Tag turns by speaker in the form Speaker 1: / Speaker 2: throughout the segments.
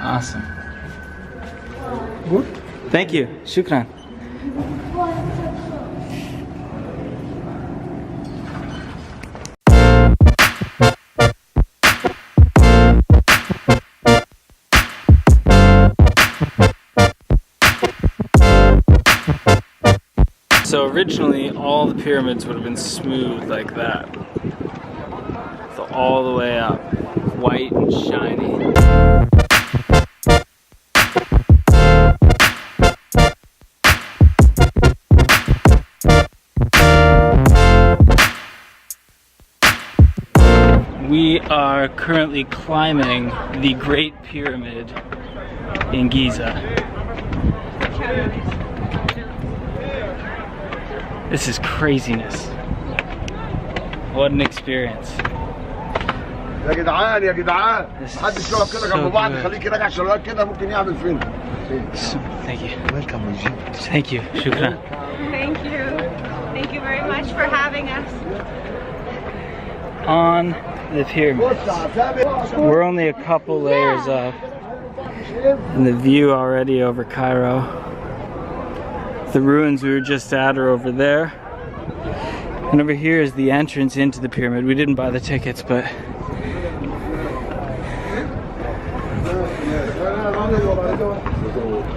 Speaker 1: Awesome. Good. Thank you. Shukran. So originally all the pyramids would have been smooth like that. So all the way up, white and shiny. We are currently climbing the Great Pyramid in Giza. This is craziness. What an experience.
Speaker 2: يا جدعان يا جدعان محدش يقف كده جنب بعض خليك كده عشان الواد كده ممكن يعمل فين.
Speaker 1: Thank you.
Speaker 2: Welcome Egypt.
Speaker 1: Thank you. Shukran.
Speaker 3: Thank you. Thank you very much for having us.
Speaker 1: On the pyramids. We're only a couple layers up. And the view already over Cairo. The ruins we were just at are over there. And over here is the entrance into the pyramid. We didn't buy the tickets, but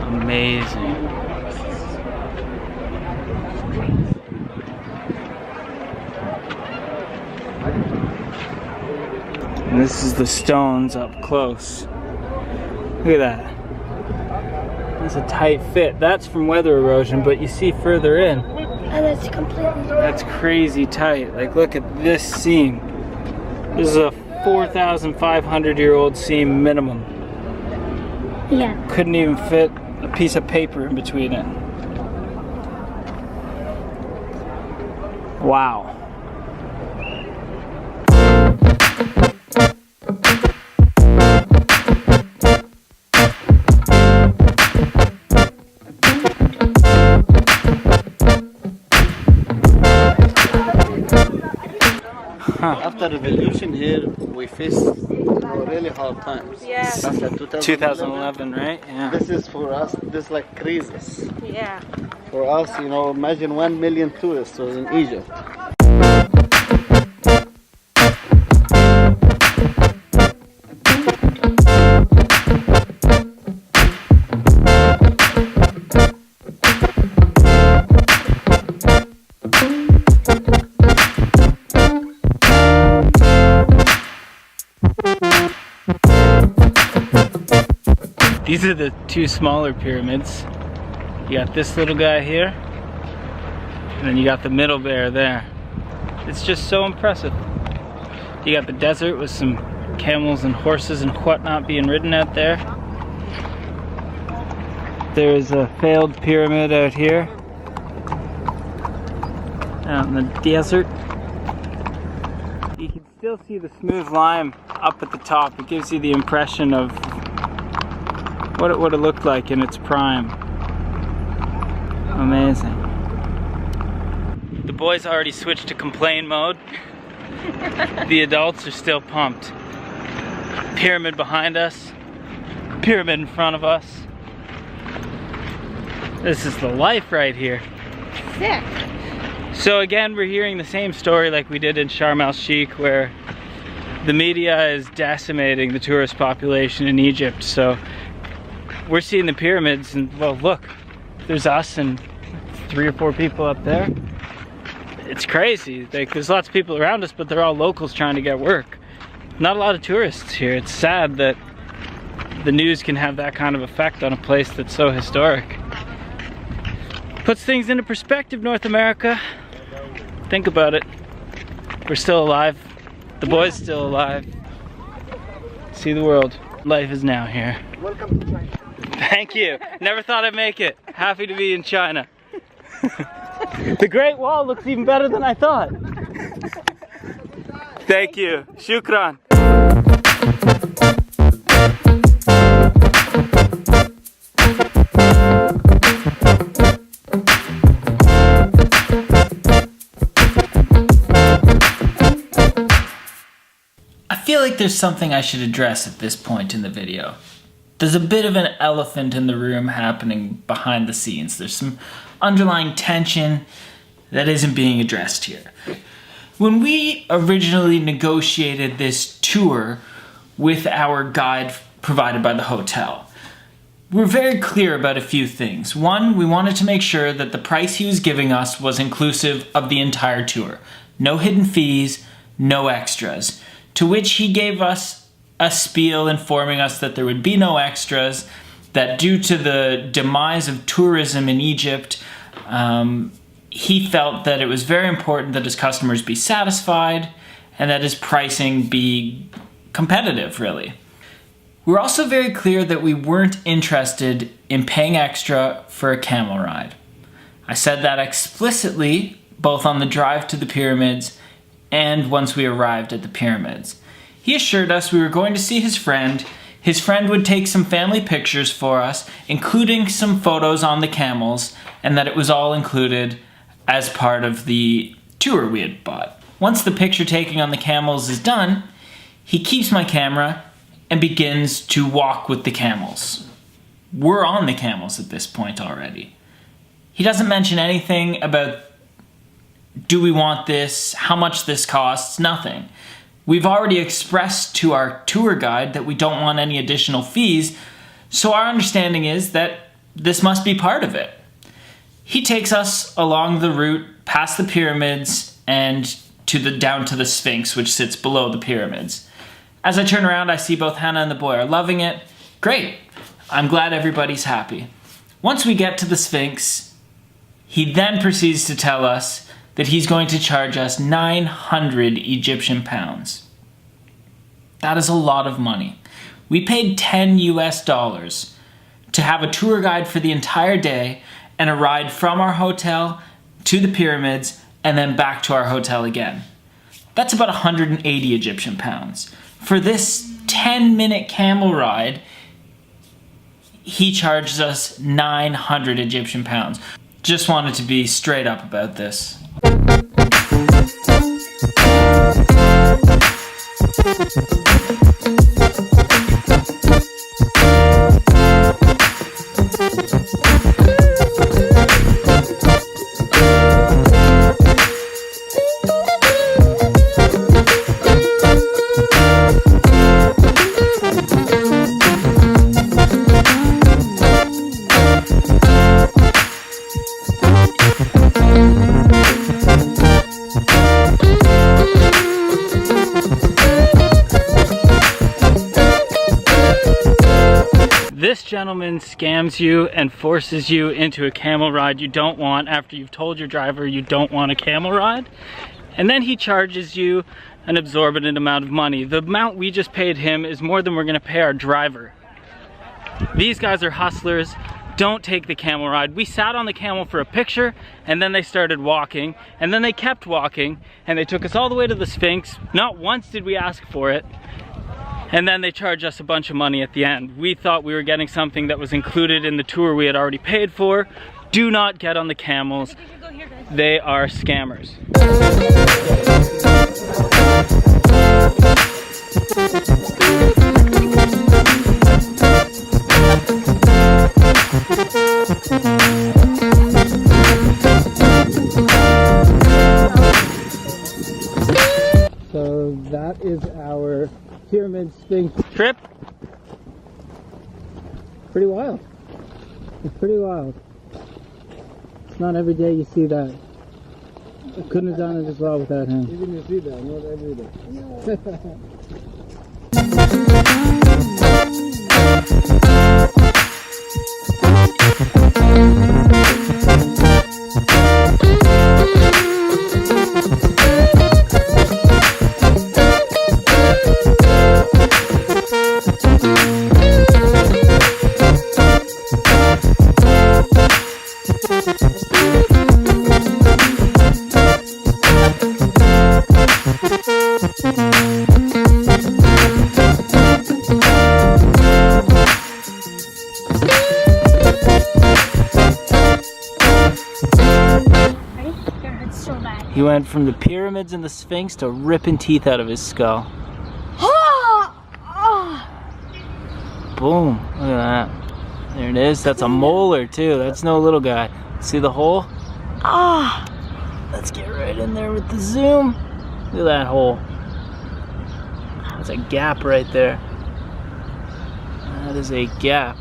Speaker 1: amazing. And this is the stones up close. Look at that. That's a tight fit. That's from weather erosion, but you see further in.
Speaker 4: And it's completely...
Speaker 1: That's crazy tight. Like, look at this seam. This is a 4,500-year-old seam minimum.
Speaker 4: Yeah.
Speaker 1: Couldn't even fit a piece of paper in between it. Wow.
Speaker 5: After revolution here, we faced really hard times.
Speaker 3: Yeah.
Speaker 5: That's like
Speaker 1: 2011, right? Yeah.
Speaker 5: This is for us, this is like crisis.
Speaker 3: Yeah.
Speaker 5: For us, you know, imagine 1 million tourists was in Egypt.
Speaker 1: These are the two smaller pyramids. You got this little guy here, and then you got the middle bear there. It's just so impressive. You got the desert with some camels and horses and whatnot being ridden out there. There's a failed pyramid out here, out in the desert. You can still see the smooth lime up at the top. It gives you the impression of what it would have looked like in its prime. Amazing. The boys already switched to complain mode. The adults are still pumped. Pyramid behind us, pyramid in front of us. This is the life right here.
Speaker 3: Sick.
Speaker 1: So again, we're hearing the same story like we did in Sharm el-Sheikh, where the media is decimating the tourist population in Egypt. So we're seeing the pyramids and, well, look, there's us and 3 or 4 people up there. It's crazy. Like, there's lots of people around us, but they're all locals trying to get work. Not a lot of tourists here. It's sad that the news can have that kind of effect on a place that's so historic. Puts things into perspective, North America. Think about it. We're still alive. The boy's still alive. See the world. Life is now here.
Speaker 2: Welcome to China.
Speaker 1: Thank you. Never thought I'd make it. Happy to be in China. The Great Wall looks even better than I thought. Thank you. Shukran.
Speaker 6: I feel like there's something I should address at this point in the video.
Speaker 1: there's a bit of an elephant in the room happening behind the scenes. There's some underlying tension that isn't being addressed here. When we originally negotiated this tour with our guide provided by the hotel, we were very clear about a few things. One, we wanted to make sure that the price he was giving us was inclusive of the entire tour. No hidden fees, no extras. To which he gave us a spiel informing us that there would be no extras, that due to the demise of tourism in Egypt, he felt that it was very important that his customers be satisfied and that his pricing be competitive, really. We're also very clear that we weren't interested in paying extra for a camel ride. I said that explicitly, both on the drive to the pyramids and once we arrived at the pyramids. He assured us we were going to see his friend. His friend would take some family pictures for us, including some photos on the camels, and that it was all included as part of the tour we had bought. Once the picture taking on the camels is done, he keeps my camera and begins to walk with the camels. We're on the camels at this point already. He doesn't mention anything about, do we want this, how much this costs, nothing. We've already expressed to our tour guide that we don't want any additional fees, so our understanding is that this must be part of it. He takes us along the route past the pyramids and down to the Sphinx, which sits below the pyramids. As I turn around, I see both Hannah and the boy are loving it. Great. I'm glad everybody's happy. Once we get to the Sphinx, he then proceeds to tell us that he's going to charge us 900 Egyptian pounds. That is a lot of money. We paid $10 US to have a tour guide for the entire day and a ride from our hotel to the pyramids and then back to our hotel again. That's about 180 Egyptian pounds. For this 10-minute camel ride, he charges us 900 Egyptian pounds. Just wanted to be straight up about this. This gentleman scams you and forces you into a camel ride you don't want after you've told your driver you don't want a camel ride. And then he charges you an exorbitant amount of money. The amount we just paid him is more than we're gonna pay our driver. These guys are hustlers. Don't take the camel ride. We sat on the camel for a picture and then they started walking and then they kept walking and they took us all the way to the Sphinx. Not once did we ask for it. And then they charge us a bunch of money at the end. We thought we were getting something that was included in the tour we had already paid for. Do not get on the camels. They are scammers. So that is our Pyramid Sphinx trip. Pretty wild. It's pretty wild. It's not every day you see that. I couldn't have done it as well without him. Even you see that, not every day. He went from the pyramids and the Sphinx to ripping teeth out of his skull. Boom. Look at that. There it is. That's a molar too. That's no little guy. See the hole? Ah! Let's get right in there with the zoom. Look at that hole. That's a gap right there. That is a gap.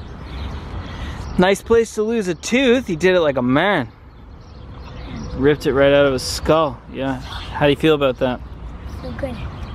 Speaker 1: Nice place to lose a tooth. He did it like a man. Ripped it right out of his skull. Yeah. How do you feel about that?
Speaker 4: So good.